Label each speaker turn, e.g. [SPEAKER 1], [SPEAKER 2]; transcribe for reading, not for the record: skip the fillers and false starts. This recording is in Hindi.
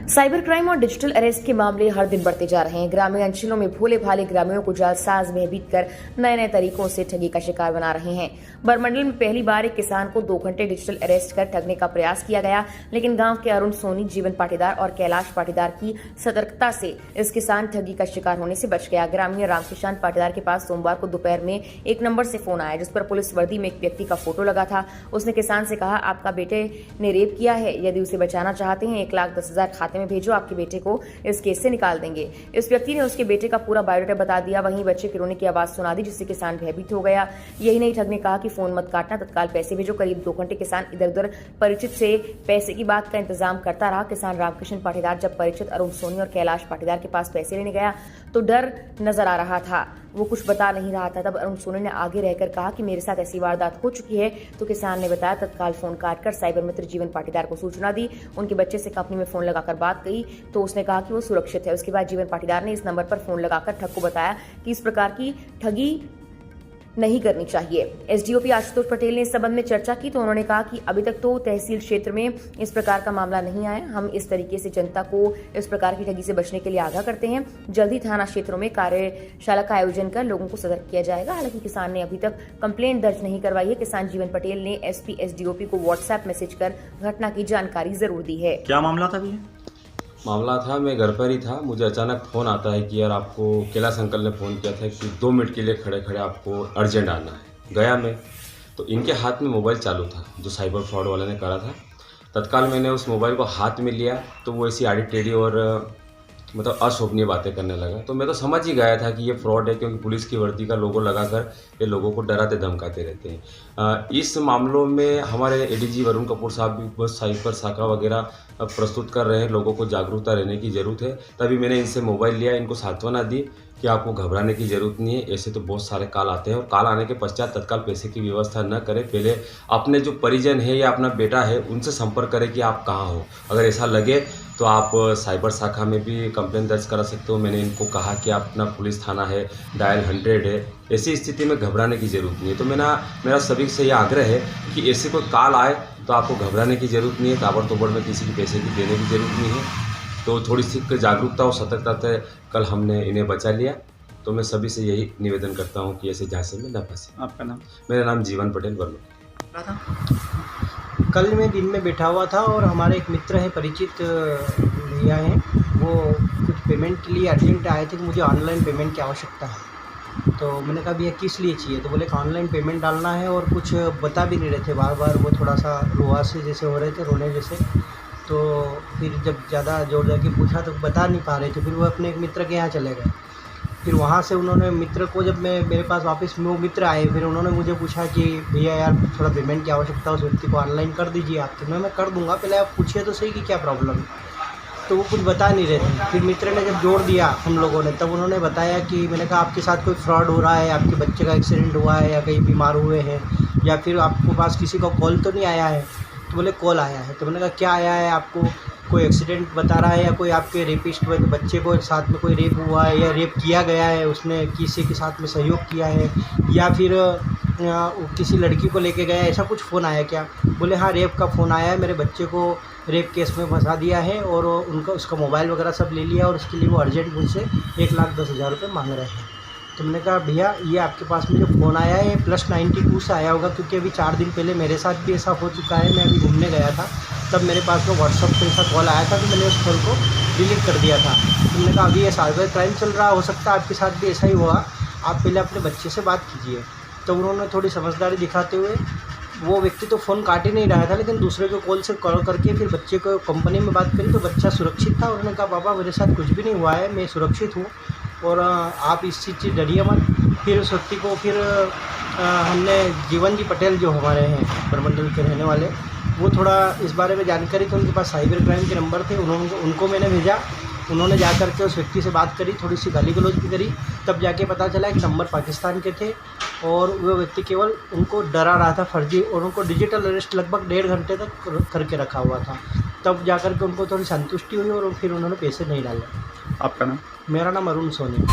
[SPEAKER 1] साइबर क्राइम और डिजिटल अरेस्ट के मामले हर दिन बढ़ते जा रहे हैं। ग्रामीण अंचलों में भोले भाले ग्रामीणों को जालसाज भयभीत कर नए नए तरीकों से ठगी का शिकार बना रहे हैं। बरमंडल में पहली बार एक किसान को 2 घंटे डिजिटल अरेस्ट कर ठगने का प्रयास किया गया, लेकिन गांव के अरुण सोनी, जीवन पाटीदार और कैलाश पाटीदार की सतर्कता से इस किसान ठगी का शिकार होने से बच गया। ग्रामीण रामकिशन पाटीदार के पास सोमवार को दोपहर में एक नंबर से फोन आया, जिस पर पुलिस वर्दी में एक व्यक्ति का फोटो लगा था। उसने किसान से कहा, आपका बेटे ने रेप किया है, यदि उसे बचाना चाहते हैं 1,10,000 खाते में भेजो, आपके बेटे को इस केस से निकाल देंगे। इस व्यक्ति ने उसके बेटे का पूरा बायोडाटा बता दिया। वहीं बच्चे के रोने की आवाज सुना दी, जिससे किसान भयभीत हो गया। यही नहीं, ठग ने कहा कि फोन मत काटना, तत्काल पैसे भेजो। करीब 2 घंटे किसान इधर उधर परिचित से पैसे की बात का इंतजाम करता रहा। किसान रामकिशन पाटीदार जब परिचित अरुण सोनी और कैलाश पाटीदार के पास पैसे लेने गया तो डर नजर आ रहा था, वो कुछ बता नहीं रहा था। तब अरुण सोनी ने आगे रहकर कहा कि मेरे साथ ऐसी वारदात हो चुकी है। तो किसान ने बताया, तत्काल फोन काटकर साइबर मित्र जीवन पाटीदार को सूचना दी। उनके बच्चे से कंपनी में फोन लगाकर बात कही तो उसने कहा कि वो सुरक्षित है। उसके बाद जीवन पाटीदार ने इस नंबर पर फोन लगाकर ठग को बताया कि इस प्रकार की ठगी नहीं करनी चाहिए। एसडीओपी आशुतोष पटेल ने इस संबंध में चर्चा की तो उन्होंने कहा कि अभी तक तो तहसील क्षेत्र में इस प्रकार का मामला नहीं आया। हम इस तरीके से जनता को इस प्रकार की ठगी से बचने के लिए आगाह करते हैं। जल्द ही थाना क्षेत्रों में कार्यशाला का आयोजन कर लोगों को सतर्क किया जाएगा। हालांकि किसान ने अभी तक कंप्लेंट दर्ज नहीं करवाई है। किसान जीवन पटेल ने एसपी एसडीओपी को व्हाट्सएप मैसेज कर घटना की जानकारी जरूर दी है।
[SPEAKER 2] क्या मामला था भैया?
[SPEAKER 3] मामला था, मैं घर पर ही था, मुझे अचानक फ़ोन आता है कि यार आपको कैलाश अंकल ने फ़ोन किया था कि 2 मिनट के लिए खड़े खड़े आपको अर्जेंट आना है। गया मैं, तो इनके हाथ में मोबाइल चालू था जो साइबर फ्रॉड वाले ने करा था। तत्काल मैंने उस मोबाइल को हाथ में लिया तो वो ऐसी आड़ी टेढ़ी और मतलब अशोभनीय बातें करने लगा। तो मैं तो समझ ही गया था कि ये फ्रॉड है, क्योंकि पुलिस की वर्दी का लोगो लगाकर ये लोगों को डराते धमकाते रहते हैं। इस मामलों में हमारे एडीजी वरुण कपूर साहब भी बहुत साइबर शाखा वगैरह प्रस्तुत कर रहे हैं। लोगों को जागरूकता रहने की ज़रूरत है। तभी मैंने इनसे मोबाइल लिया, इनको सांत्वना दी कि आपको घबराने की ज़रूरत नहीं है। ऐसे तो बहुत सारे कॉल आते हैं और कॉल आने के पश्चात तत्काल पैसे की व्यवस्था न करें। पहले अपने जो परिजन है या अपना बेटा है उनसे संपर्क करें कि आप कहाँ हो। अगर ऐसा लगे तो आप साइबर शाखा में भी कंप्लेंट दर्ज करा सकते हो। मैंने इनको कहा कि आप अपना पुलिस थाना है, डायल 100 है। ऐसी स्थिति में घबराने की ज़रूरत नहीं है। तो मेरा सभी से यह आग्रह है कि ऐसे कोई कॉल आए तो आपको घबराने की ज़रूरत नहीं है। ताबड़तोड़ में किसी के पैसे की देने की ज़रूरत नहीं है। तो थोड़ी सी जागरूकता और सतर्कता से कल हमने इन्हें बचा लिया। तो मैं सभी से यही निवेदन करता हूँ कि ऐसे झांसे में न फंसे।
[SPEAKER 2] आपका नाम?
[SPEAKER 3] मेरा नाम जीवन पटेल वर्मा।
[SPEAKER 4] कल मैं दिन में बैठा हुआ था और हमारे एक मित्र हैं, परिचित भैया हैं, वो कुछ पेमेंट के लिए अर्जेंट आए थे कि मुझे ऑनलाइन पेमेंट की आवश्यकता है। तो मैंने कहा भैया किस लिए चाहिए? तो बोले कि ऑनलाइन पेमेंट डालना है और कुछ बता भी नहीं रहे थे। बार बार वो थोड़ा सा रोआ से जैसे हो रहे थे, रोने जैसे। तो फिर जब ज़्यादा जोर जाके पूछा तो बता नहीं पा रहे थे। फिर वो अपने एक मित्र के यहाँ चले गए। फिर वहाँ से उन्होंने मित्र को, जब मैं मेरे पास वापस वो मित्र आए, फिर उन्होंने मुझे पूछा कि भैया यार थोड़ा पेमेंट की आवश्यकता है, उस व्यक्ति को ऑनलाइन कर दीजिए आप। तो मैं कर दूंगा, पहले आप पूछिए तो सही कि क्या प्रॉब्लम है। तो वो कुछ बता नहीं रहे थे। फिर मित्र ने जब जोड़ दिया हम लोगों ने, तब उन्होंने बताया कि मैंने कहा आपके साथ कोई फ्रॉड हो रहा है, आपके बच्चे का एक्सीडेंट हुआ है या कहीं बीमार हुए हैं, या फिर आपके पास किसी का कॉल तो नहीं आया है? तो बोले कॉल आया है। तो मैंने कहा क्या आया है आपको? कोई एक्सीडेंट बता रहा है या कोई आपके रेपिस्ट हुए, तो बच्चे को साथ में कोई रेप हुआ है या रेप किया गया है, उसने किसी के साथ में सहयोग किया है, या फिर किसी लड़की को लेके गया है, ऐसा कुछ फ़ोन आया क्या? बोले हाँ रेप का फ़ोन आया है, मेरे बच्चे को रेप केस में फंसा दिया है और उसका मोबाइल वगैरह सब ले लिया और उसके लिए वो अर्जेंट मुझसे 1,10,000 रुपये मांग रहे हैं। तो मैंने कहा भैया ये आपके पास में जो फ़ोन आया है +92 से आया होगा, क्योंकि अभी 4 दिन पहले मेरे साथ भी ऐसा हो चुका है। मैं अभी घूमने गया था, तब मेरे पास में व्हाट्सअप पे ऐसा कॉल आया था कि मैंने उस कॉल को डिलीट कर दिया था। तो मैंने कहा अभी ये साइबर क्राइम चल रहा, हो सकता है आपके साथ भी ऐसा ही हुआ, आप पहले अपने बच्चे से बात कीजिए। तो उन्होंने थोड़ी समझदारी दिखाते हुए, वो व्यक्ति तो फ़ोन काट ही नहीं रहा था, लेकिन दूसरे को कॉल से कॉल करके फिर बच्चे को कंपनी में बात करी तो बच्चा सुरक्षित था। उन्होंने कहा पापा मेरे साथ कुछ भी नहीं हुआ है, मैं सुरक्षित हूँ और आप इस चीज़ से डरिए मत। फिर उस व्यक्ति को फिर हमने जीवन जी पटेल जो हमारे हैं बरमंडल के रहने वाले, वो थोड़ा इस बारे में जानकारी थी, उनके पास साइबर क्राइम के नंबर थे, उनको मैंने भेजा। उन्होंने जा कर के उस व्यक्ति से बात करी, थोड़ी सी गाली गलौज भी करी। तब जाके पता चला कि नंबर पाकिस्तान के थे और वो व्यक्ति केवल उनको डरा रहा था फर्जी, और उनको डिजिटल अरेस्ट लगभग 1.5 घंटे तक करके रखा हुआ था। तब जाकर के उनको थोड़ी संतुष्टि हुई और फिर उन्होंने पैसे नहीं डाले।
[SPEAKER 2] आपका नाम?
[SPEAKER 4] मेरा नाम अरुण सोनी।